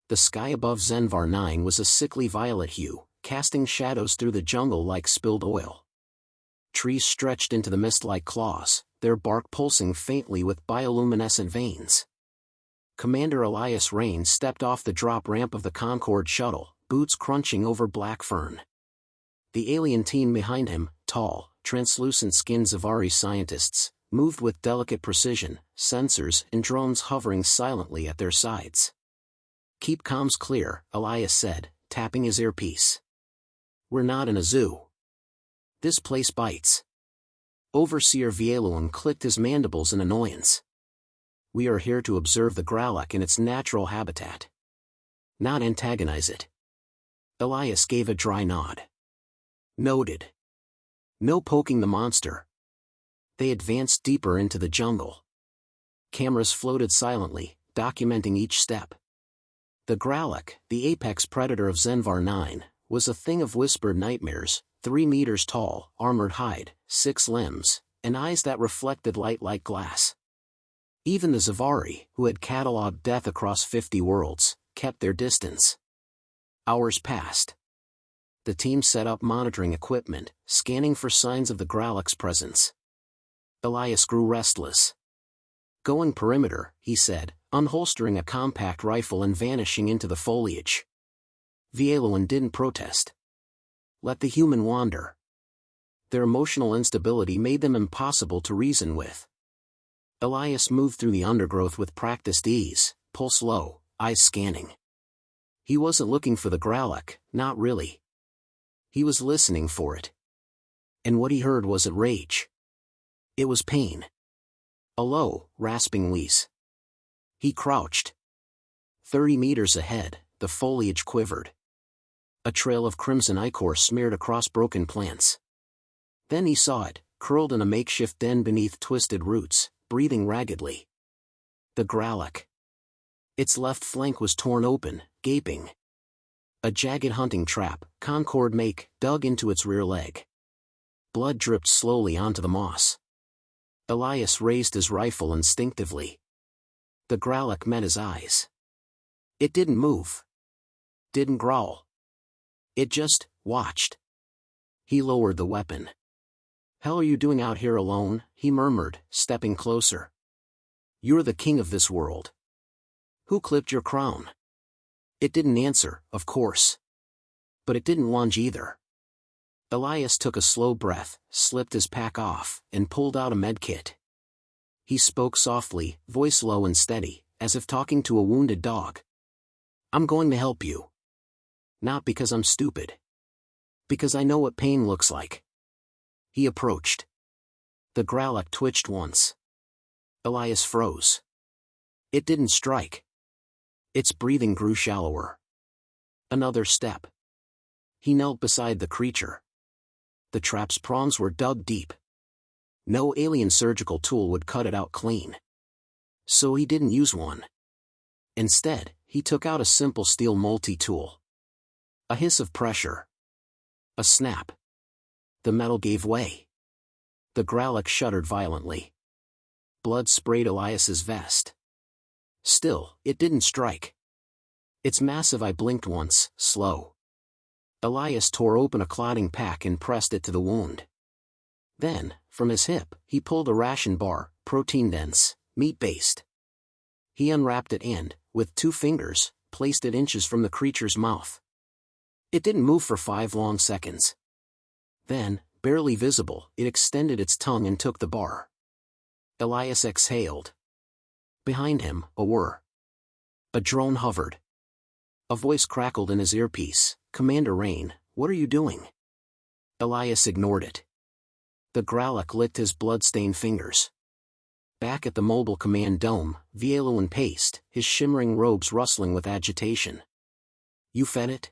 The sky above Zenvar 9 was a sickly violet hue, casting shadows through the jungle like spilled oil. Trees stretched into the mist like claws, their bark pulsing faintly with bioluminescent veins. Commander Elias Raine stepped off the drop ramp of the Concorde shuttle, boots crunching over black fern. The alien team behind him, tall, translucent-skinned Zavari scientists, moved with delicate precision, sensors and drones hovering silently at their sides. "Keep comms clear," Elias said, tapping his earpiece. "We're not in a zoo. This place bites." Overseer Vieluan clicked his mandibles in annoyance. "We are here to observe the Gralak in its natural habitat. Not antagonize it." Elias gave a dry nod. "Noted. No poking the monster." They advanced deeper into the jungle. Cameras floated silently, documenting each step. The Gralak, the apex predator of Zenvar 9, was a thing of whispered nightmares, 3 meters tall, armored hide, 6 limbs, and eyes that reflected light like glass. Even the Zavari, who had catalogued death across 50 worlds, kept their distance. Hours passed. The team set up monitoring equipment, scanning for signs of the Gralak's presence. Elias grew restless. "Going perimeter," he said, unholstering a compact rifle and vanishing into the foliage. Vieluan didn't protest. Let the human wander. Their emotional instability made them impossible to reason with. Elias moved through the undergrowth with practiced ease, pulse low, eyes scanning. He wasn't looking for the Gralak, not really. He was listening for it. And what he heard wasn't rage. It was pain. A low, rasping wheeze. He crouched. 30 meters ahead, the foliage quivered. A trail of crimson ichor smeared across broken plants. Then he saw it, curled in a makeshift den beneath twisted roots, breathing raggedly. The Gralak. Its left flank was torn open, gaping. A jagged hunting trap, Concorde make, dug into its rear leg. Blood dripped slowly onto the moss. Elias raised his rifle instinctively. The Gralak met his eyes. It didn't move. Didn't growl. It just watched. He lowered the weapon. "Hell are you doing out here alone?" he murmured, stepping closer. "You're the king of this world. Who clipped your crown?" It didn't answer, of course. But it didn't lunge either. Elias took a slow breath, slipped his pack off, and pulled out a medkit. He spoke softly, voice low and steady, as if talking to a wounded dog. "I'm going to help you. Not because I'm stupid. Because I know what pain looks like." He approached. The Gralak twitched once. Elias froze. It didn't strike. Its breathing grew shallower. Another step. He knelt beside the creature. The trap's prongs were dug deep. No alien surgical tool would cut it out clean. So he didn't use one. Instead, he took out a simple steel multi-tool. A hiss of pressure. A snap. The metal gave way. The Gralak shuddered violently. Blood sprayed Elias's vest. Still, it didn't strike. Its massive eye blinked once, slow. Elias tore open a clotting pack and pressed it to the wound. Then, from his hip, he pulled a ration bar, protein-dense, meat-based. He unwrapped it and, with 2 fingers, placed it inches from the creature's mouth. It didn't move for 5 long seconds. Then, barely visible, it extended its tongue and took the bar. Elias exhaled. Behind him, a whir. A drone hovered. A voice crackled in his earpiece. "Commander Raine, what are you doing?" Elias ignored it. The Gralak licked his blood-stained fingers. Back at the mobile command dome, Vieluan paced, his shimmering robes rustling with agitation. "You fed it?"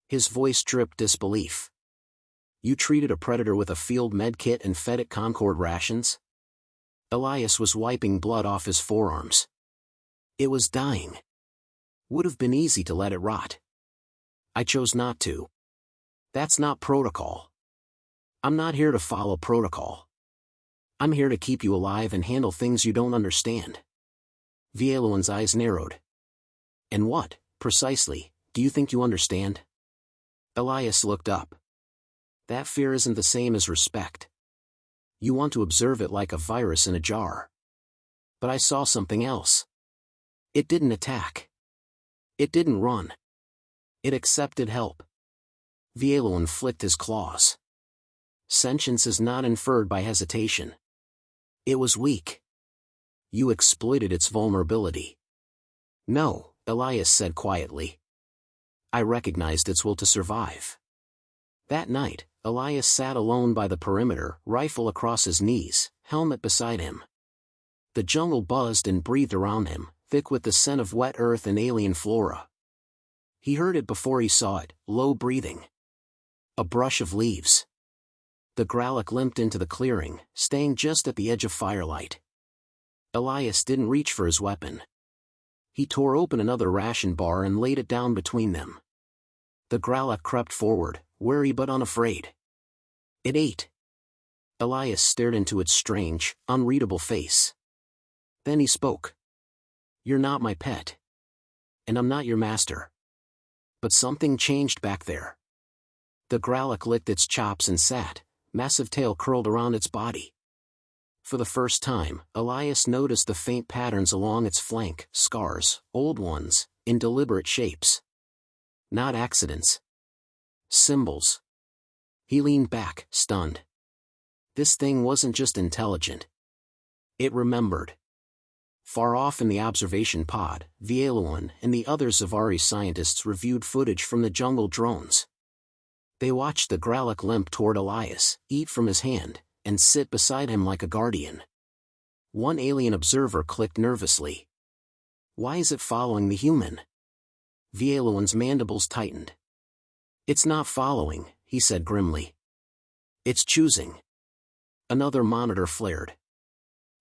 His voice dripped disbelief. "You treated a predator with a field med kit and fed it Concorde rations?" Elias was wiping blood off his forearms. "It was dying. Would have been easy to let it rot. I chose not to. That's not protocol. I'm not here to follow protocol. I'm here to keep you alive and handle things you don't understand." Vieluan's eyes narrowed. "And what, Precisely, do you think you understand? Elias looked up. That fear isn't the same as respect. You want to observe it like a virus in a jar. But I saw something else. It didn't attack. It didn't run. It accepted help. Vieluan flicked his claws. Sentience is not inferred by hesitation. It was weak. You exploited its vulnerability. No, Elias said quietly. I recognized its will to survive. That night, Elias sat alone by the perimeter, rifle across his knees, helmet beside him. The jungle buzzed and breathed around him, thick with the scent of wet earth and alien flora. He heard it before he saw it, low breathing. A brush of leaves. The Gralloch limped into the clearing, staying just at the edge of firelight. Elias didn't reach for his weapon. He tore open another ration bar and laid it down between them. The Gralloch crept forward, wary but unafraid. It ate. Elias stared into its strange, unreadable face. Then he spoke. You're not my pet. And I'm not your master. But something changed back there. The Gralloch licked its chops and sat, massive tail curled around its body. For the first time, Elias noticed the faint patterns along its flank, scars, old ones, in deliberate shapes. Not accidents. Symbols. He leaned back, stunned. This thing wasn't just intelligent. It remembered. Far off in the observation pod, Vieluan and the other Zavari scientists reviewed footage from the jungle drones. They watched the Gralloch limp toward Elias, eat from his hand, and sit beside him like a guardian. One alien observer clicked nervously. Why is it following the human? Vieluan's mandibles tightened. It's not following, he said grimly. It's choosing. Another monitor flared.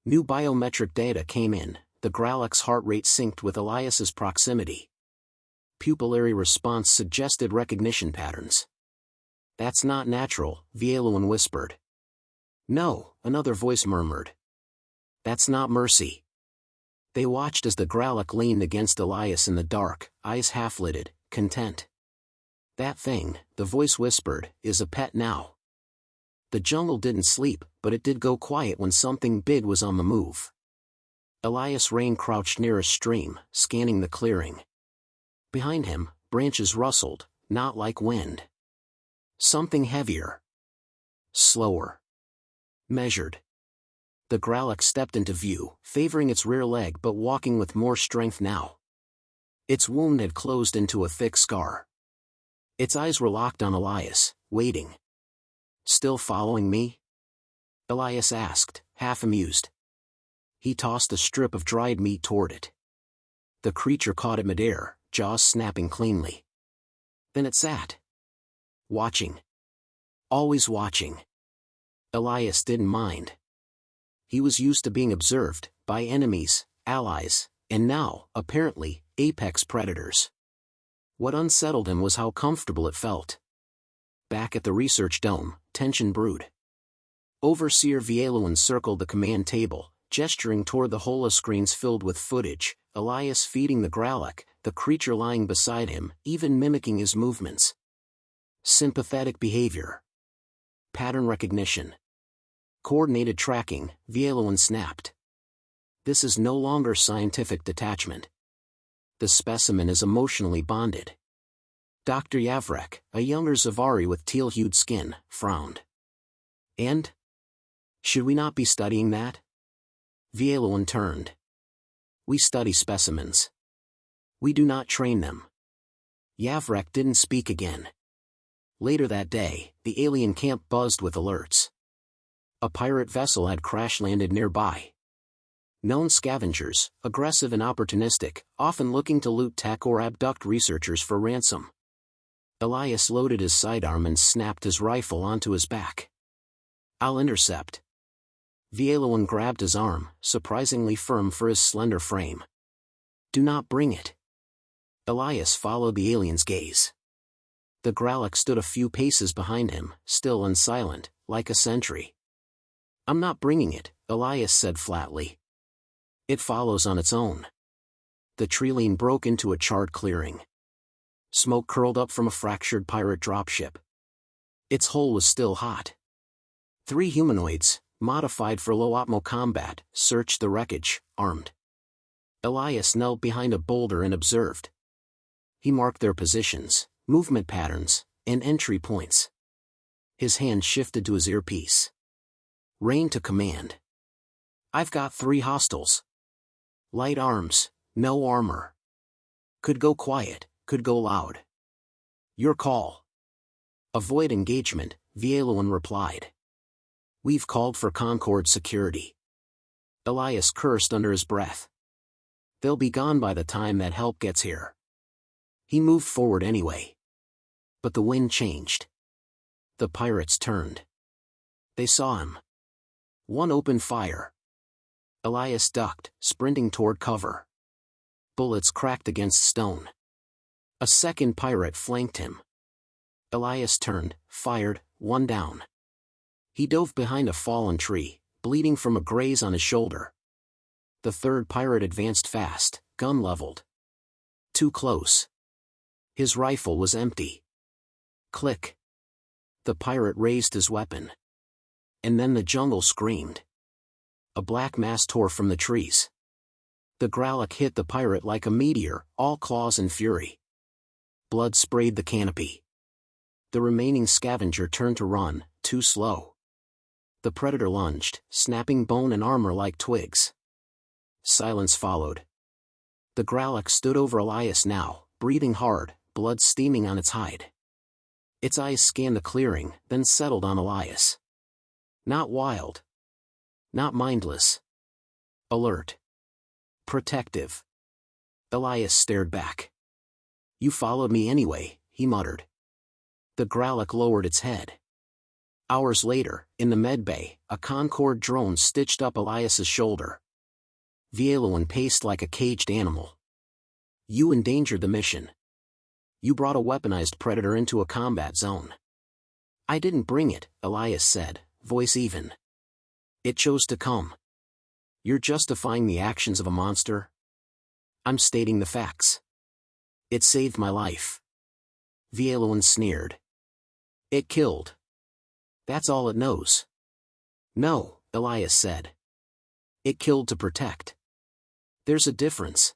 New biometric data came in, the Gralloch's heart rate synced with Elias's proximity. Pupillary response suggested recognition patterns. That's not natural, Vieluan whispered. No, another voice murmured. That's not mercy. They watched as the Gralloch leaned against Elias in the dark, eyes half-lidded, content. That thing, the voice whispered, is a pet now. The jungle didn't sleep, but it did go quiet when something big was on the move. Elias Raine crouched near a stream, scanning the clearing. Behind him, branches rustled, not like wind. Something heavier. Slower. Measured. The Gralloch stepped into view, favoring its rear leg but walking with more strength now. Its wound had closed into a thick scar. Its eyes were locked on Elias, waiting. Still following me? Elias asked, half amused. He tossed a strip of dried meat toward it. The creature caught it midair, jaws snapping cleanly. Then it sat. Watching. Always watching. Elias didn't mind. He was used to being observed, by enemies, allies, and now, apparently, apex predators. What unsettled him was how comfortable it felt. Back at the research dome, tension brewed. Overseer Vieluan circled the command table, gesturing toward the holoscreens filled with footage, Elias feeding the Gralloch, the creature lying beside him, even mimicking his movements. Sympathetic behavior. Pattern recognition. Coordinated tracking, Vieluan snapped. This is no longer scientific detachment. The specimen is emotionally bonded. Dr. Yavrek, a younger Zavari with teal-hued skin, frowned. And? Should we not be studying that? Vieluan turned. We study specimens. We do not train them. Yavrek didn't speak again. Later that day, the alien camp buzzed with alerts. A pirate vessel had crash-landed nearby. Known scavengers, aggressive and opportunistic, often looking to loot tech or abduct researchers for ransom. Elias loaded his sidearm and snapped his rifle onto his back. I'll intercept. Vieluan grabbed his arm, surprisingly firm for his slender frame. Do not bring it. Elias followed the alien's gaze. The Gralloch stood a few paces behind him, still and silent, like a sentry. I'm not bringing it, Elias said flatly. It follows on its own. The tree line broke into a charred clearing. Smoke curled up from a fractured pirate dropship. Its hull was still hot. 3 humanoids, modified for low-atmo combat, searched the wreckage, armed. Elias knelt behind a boulder and observed. He marked their positions, movement patterns, and entry points. His hand shifted to his earpiece. Raine took command. I've got 3 hostiles. Light arms, no armor. Could go quiet, could go loud. Your call. Avoid engagement, Vieluan replied. We've called for Concord security. Elias cursed under his breath. They'll be gone by the time that help gets here. He moved forward anyway. But the wind changed. The pirates turned. They saw him. One opened fire. Elias ducked, sprinting toward cover. Bullets cracked against stone. A second pirate flanked him. Elias turned, fired, one down. He dove behind a fallen tree, bleeding from a graze on his shoulder. The third pirate advanced fast, gun leveled. Too close. His rifle was empty. Click. The pirate raised his weapon. And then the jungle screamed. A black mass tore from the trees. The Growlithe hit the pirate like a meteor, all claws and fury. Blood sprayed the canopy. The remaining scavenger turned to run, too slow. The predator lunged, snapping bone and armor like twigs. Silence followed. The Growlithe stood over Elias now, breathing hard, blood steaming on its hide. Its eyes scanned the clearing, then settled on Elias. Not wild. Not mindless. Alert. Protective. Elias stared back. You followed me anyway, he muttered. The Growlithe lowered its head. Hours later, in the medbay, a Concord drone stitched up Elias's shoulder. Vieluan paced like a caged animal. You endangered the mission. You brought a weaponized predator into a combat zone. I didn't bring it, Elias said, voice even. It chose to come. You're justifying the actions of a monster? I'm stating the facts. It saved my life. Vieluan sneered. It killed. That's all it knows. No, Elias said. It killed to protect. There's a difference.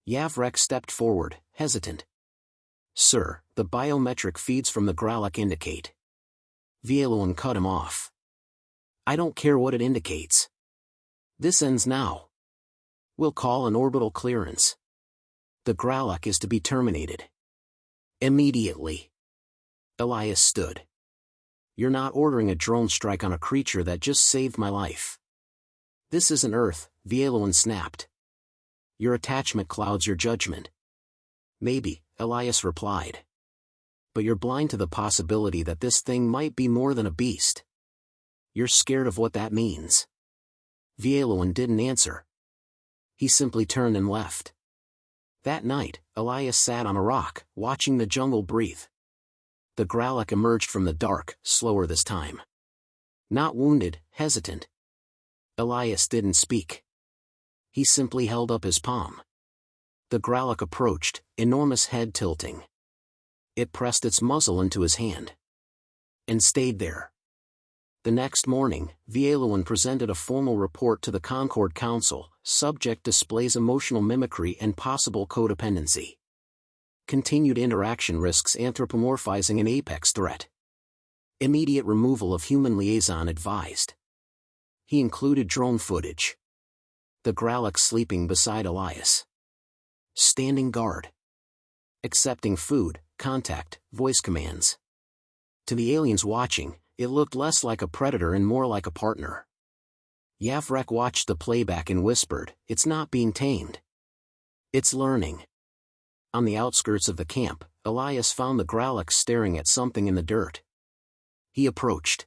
Yavrek stepped forward, hesitant. Sir, the biometric feeds from the Growlithe indicate. Vieluan cut him off. I don't care what it indicates. This ends now. We'll call an orbital clearance. The Growlithe is to be terminated. Immediately. Elias stood. You're not ordering a drone strike on a creature that just saved my life. This isn't Earth, Vieluan snapped. Your attachment clouds your judgment. Maybe, Elias replied. But you're blind to the possibility that this thing might be more than a beast. You're scared of what that means. Vieluan didn't answer. He simply turned and left. That night, Elias sat on a rock, watching the jungle breathe. The Growlithe emerged from the dark, slower this time. Not wounded, hesitant. Elias didn't speak. He simply held up his palm. The Growlithe approached, enormous head tilting. It pressed its muzzle into his hand. And stayed there. The next morning, Vieluan presented a formal report to the Concord Council. Subject displays emotional mimicry and possible codependency. Continued interaction risks anthropomorphizing an apex threat. Immediate removal of human liaison advised. He included drone footage. The Growlithe sleeping beside Elias. Standing guard. Accepting food, contact, voice commands. To the aliens watching, it looked less like a predator and more like a partner. Yavrek watched the playback and whispered, it's not being tamed. It's learning. On the outskirts of the camp, Elias found the Growlithe staring at something in the dirt. He approached.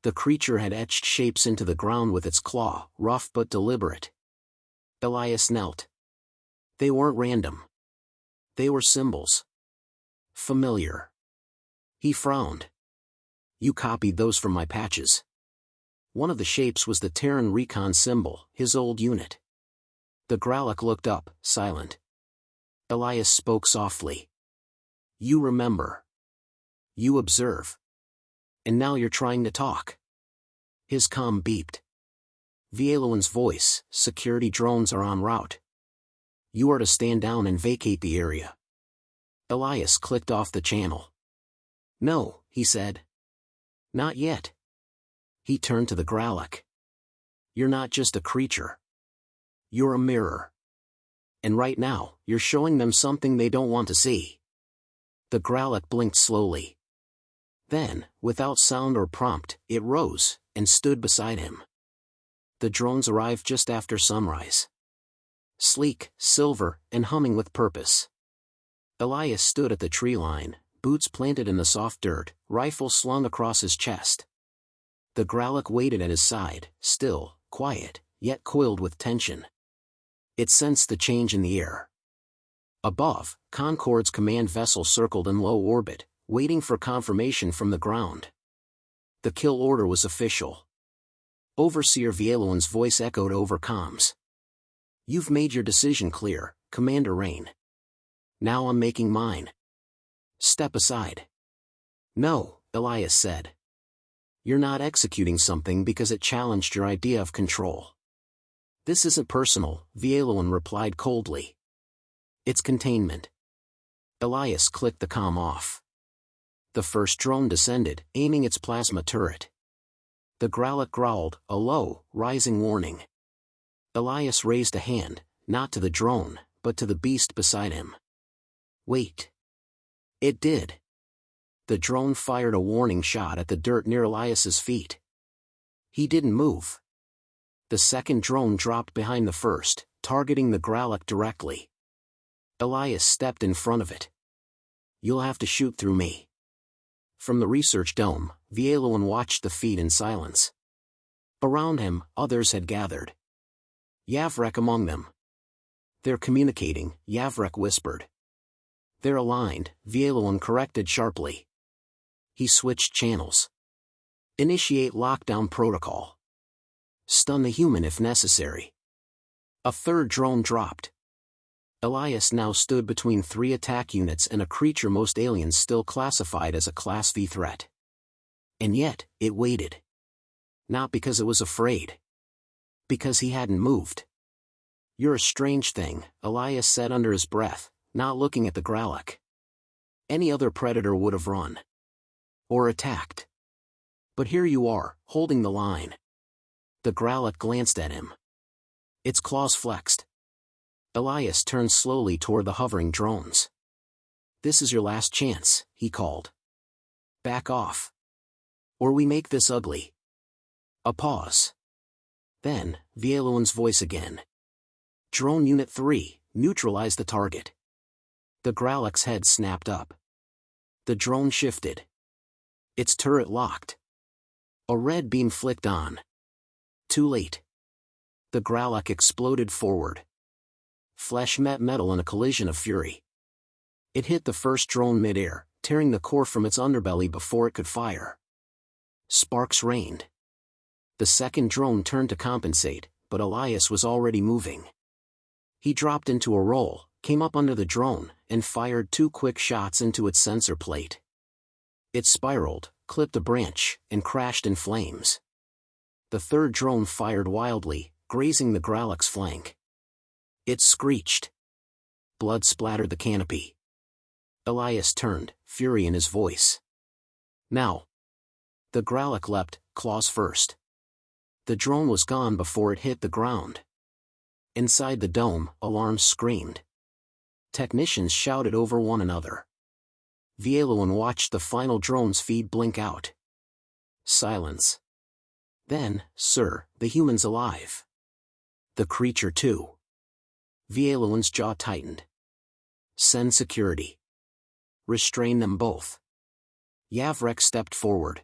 The creature had etched shapes into the ground with its claw, rough but deliberate. Elias knelt. They weren't random. They were symbols. Familiar. He frowned. You copied those from my patches. One of the shapes was the Terran Recon symbol, his old unit. The Growlithe looked up, silent. Elias spoke softly. You remember. You observe. And now you're trying to talk. His comm beeped. Vieloan's voice, security drones are en route. You are to stand down and vacate the area. Elias clicked off the channel. No, he said. Not yet. He turned to the Gralloch. You're not just a creature. You're a mirror. And right now, you're showing them something they don't want to see. The Gralloch blinked slowly. Then, without sound or prompt, it rose, and stood beside him. The drones arrived just after sunrise. Sleek, silver, and humming with purpose. Elias stood at the tree line, boots planted in the soft dirt, rifle slung across his chest. The Gralloch waited at his side, still, quiet, yet coiled with tension. It sensed the change in the air. Above, Concord's command vessel circled in low orbit, waiting for confirmation from the ground. The kill order was official. Overseer Vieloan's voice echoed over comms. You've made your decision clear, Commander Raine. Now I'm making mine. Step aside. No, Elias said. You're not executing something because it challenged your idea of control. This isn't personal, Vieloan replied coldly. It's containment. Elias clicked the comm off. The first drone descended, aiming its plasma turret. The Gralloch growled, a low, rising warning. Elias raised a hand, not to the drone, but to the beast beside him. Wait. It did. The drone fired a warning shot at the dirt near Elias's feet. He didn't move. The second drone dropped behind the first, targeting the Gralloch directly. Elias stepped in front of it. You'll have to shoot through me. From the research dome, Vieloan watched the feat in silence. Around him, others had gathered. Yavrek among them. They're communicating, Yavrek whispered. They're aligned, Vieloan corrected sharply. He switched channels. Initiate lockdown protocol. Stun the human if necessary. A third drone dropped. Elias now stood between 3 attack units and a creature most aliens still classified as a Class V threat. And yet, it waited. Not because it was afraid. Because he hadn't moved. You're a strange thing, Elias said under his breath, not looking at the Gralloch. Any other predator would have run. Or attacked. But here you are, holding the line. The Gralloch glanced at him. Its claws flexed. Elias turned slowly toward the hovering drones. This is your last chance, he called. Back off. Or we make this ugly. A pause. Then, Vieloan's voice again. Drone Unit 3, neutralize the target. The Gralloch's head snapped up. The drone shifted. Its turret locked. A red beam flicked on. Too late. The Gralloch exploded forward. Flesh met metal in a collision of fury. It hit the first drone mid-air, tearing the core from its underbelly before it could fire. Sparks rained. The second drone turned to compensate, but Elias was already moving. He dropped into a roll, came up under the drone, and fired 2 quick shots into its sensor plate. It spiraled, clipped a branch, and crashed in flames. The third drone fired wildly, grazing the Gralloch's flank. It screeched. Blood splattered the canopy. Elias turned, fury in his voice. Now. The Gralloch leapt, claws first. The drone was gone before it hit the ground. Inside the dome, alarms screamed. Technicians shouted over one another. Vieloan watched the final drone's feed blink out. Silence. Then, sir, the human's alive. The creature too. Vieloan's jaw tightened. Send security. Restrain them both. Yavrek stepped forward.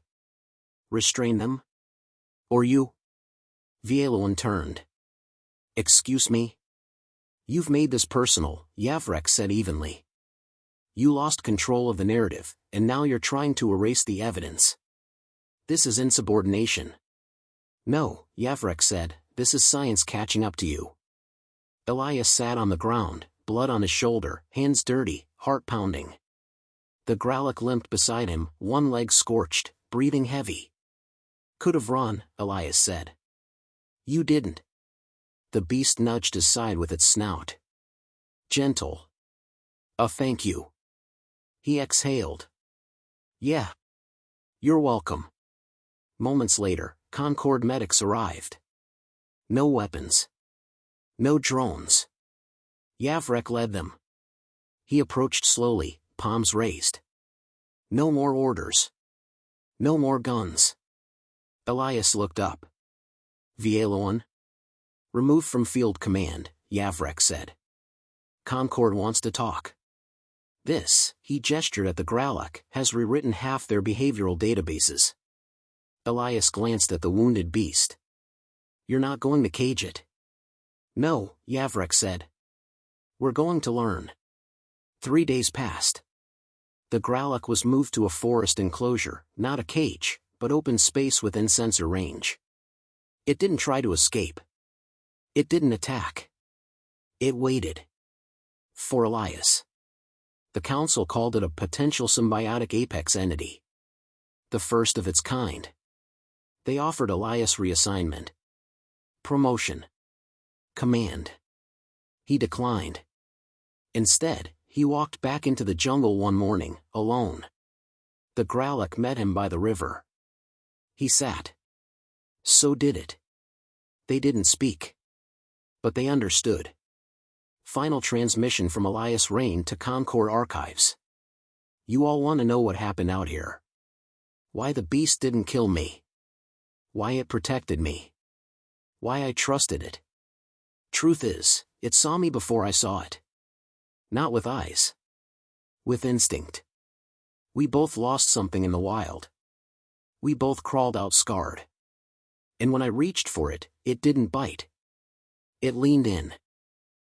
Restrain them? Or you? Vieloan turned. Excuse me? You've made this personal, Yavrek said evenly. You lost control of the narrative, and now you're trying to erase the evidence. This is insubordination. No, Yavrek said, this is science catching up to you. Elias sat on the ground, blood on his shoulder, hands dirty, heart pounding. The Growlithe limped beside him, one leg scorched, breathing heavy. Could have run, Elias said. You didn't. The beast nudged his side with its snout. Gentle. A thank you. He exhaled. Yeah. You're welcome. Moments later, Concord medics arrived. No weapons. No drones. Yavrek led them. He approached slowly, palms raised. No more orders. No more guns. Elias looked up. Vieloan? Removed from field command, Yavrek said. Concord wants to talk. This, he gestured at the Growlithe, has rewritten half their behavioral databases. Elias glanced at the wounded beast. You're not going to cage it. No, Yavrek said. We're going to learn. 3 days passed. The Growlithe was moved to a forest enclosure, not a cage, but open space within sensor range. It didn't try to escape. It didn't attack. It waited. For Elias. The council called it a potential symbiotic apex entity. The first of its kind. They offered Elias reassignment. Promotion. Command. He declined. Instead, he walked back into the jungle one morning, alone. The Growlithe met him by the river. He sat. So did it. They didn't speak. But they understood. Final transmission from Elias Raine to Concord Archives. You all want to know what happened out here. Why the beast didn't kill me. Why it protected me. Why I trusted it. Truth is, it saw me before I saw it. Not with eyes. With instinct. We both lost something in the wild. We both crawled out scarred. And when I reached for it, it didn't bite. It leaned in.